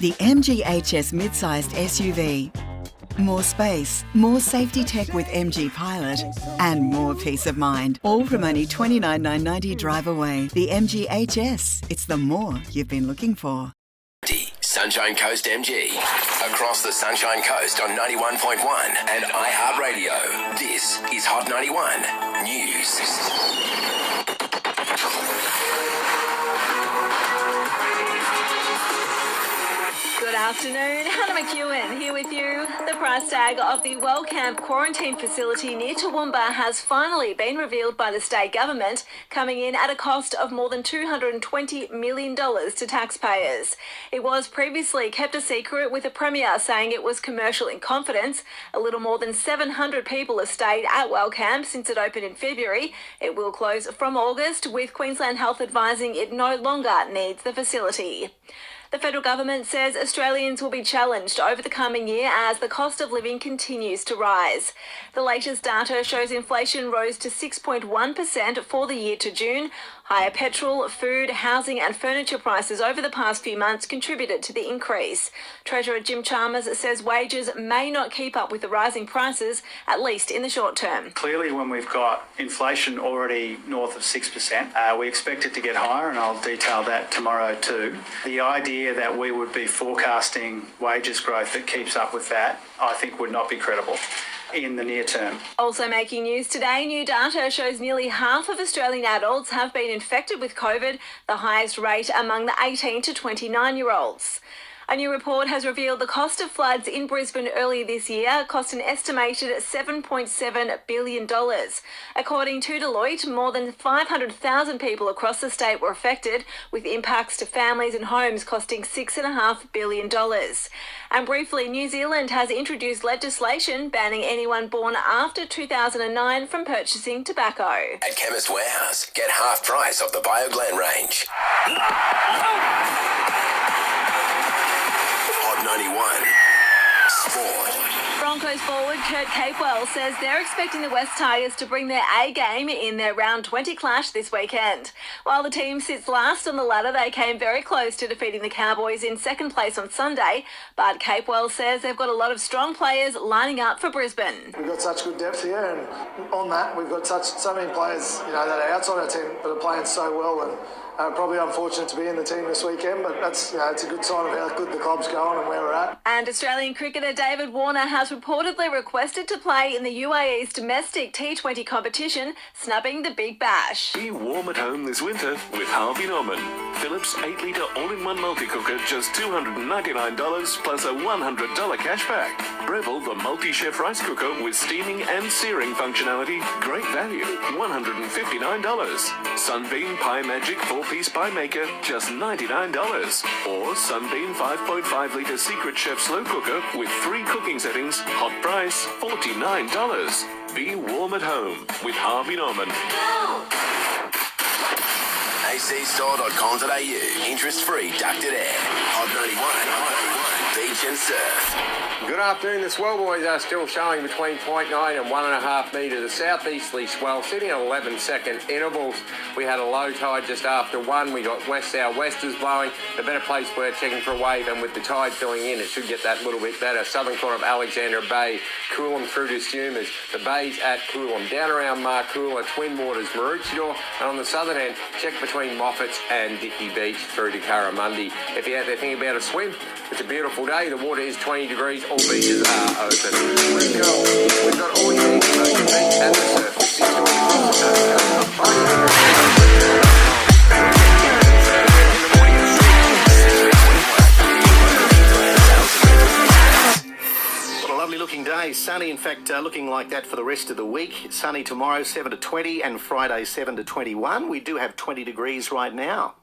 The MGHS mid-sized SUV. More space, more safety tech with MG Pilot, and more peace of mind. All from only $29,990 drive away. The MGHS. It's the more you've been looking for. Sunshine Coast MG. Across the Sunshine Coast on 91.1 and iHeartRadio. This is Hot 91 News. Good afternoon, Hannah McEwan here with you. The price tag of the Well Camp quarantine facility near Toowoomba has finally been revealed by the state government, coming in at a cost of more than $220 million to taxpayers. It was previously kept a secret, with the Premier saying it was commercial in confidence. A little more than 700 people have stayed at Well Camp since it opened in February. It will close from August, with Queensland Health advising it no longer needs the facility. The federal government says Australians will be challenged over the coming year as the cost of living continues to rise. The latest data shows inflation rose to 6.1% for the year to June. Higher petrol, food, housing and furniture prices over the past few months contributed to the increase. Treasurer Jim Chalmers says wages may not keep up with the rising prices, at least in the short term. Clearly, when we've got inflation already north of 6%, we expect it to get higher, and I'll detail that tomorrow too. The idea that we would be forecasting wages growth that keeps up with that, I think would not be credible in the near term. Also making news today, new data shows nearly half of Australian adults have been infected with COVID, the highest rate among the 18 to 29-year-olds. A new report has revealed the cost of floods in Brisbane earlier this year cost an estimated $7.7 billion. According to Deloitte, more than 500,000 people across the state were affected, with impacts to families and homes costing $6.5 billion. And briefly, New Zealand has introduced legislation banning anyone born after 2009 from purchasing tobacco. At Chemist Warehouse, get half price off the BioGlen range. Hot 91 Sport. Broncos forward Kurt Capewell says they're expecting the West Tigers to bring their A game in their round 20 clash this weekend. While the team sits last on the ladder, they came very close to defeating the Cowboys in second place on Sunday, but Capewell says they've got a lot of strong players lining up for Brisbane. We've got such good depth here, and on that we've got so many players, that are outside our team but are playing so well, and probably unfortunate to be in the team this weekend, but that's it's a good sign of how good the club's going and where we're at. And Australian cricketer David Warner has reportedly requested to play in the UAE's domestic T20 competition, snubbing the Big Bash. Be warm at home this winter with Harvey Norman. Philips 8-litre all-in-one multi-cooker, just $299 plus a $100 cashback. Breville, the multi-chef rice cooker with steaming and searing functionality, great value, $159. Sunbeam Pie Magic 4-piece pie maker, just $99. Or Sunbeam 5.5-litre Secret Chef slow cooker with 3 cooking settings, hot price, $49. Be warm at home with Harvey Norman. acstore.com.au. Interest-free ducted air. Hot 91 Beach and Surf. Good afternoon. The swell boys are still showing between 0.9 and 1.5 metres. A southeasterly swell sitting at 11-second intervals. We had a low tide just after 1. We got west-southwesters blowing. The better place we're checking for a wave, and with the tide filling in, it should get that little bit better. Southern corner of Alexandra Bay, Coolum through to Sumers. The bays at Coolum. Down around Marcoola, Twin Waters, Maroochydore. And on the southern end, check between Moffats and Dickey Beach through to Curramundi. If you're out there thinking about a swim, it's a beautiful day. The water is 20 degrees. All beaches are open. Let's go. We've got all you need to know the beach and the surf. It's situated across the What a lovely looking day. Sunny, in fact, looking like that for the rest of the week. Sunny tomorrow, 7 to 20, and Friday, 7 to 21. We do have 20 degrees right now.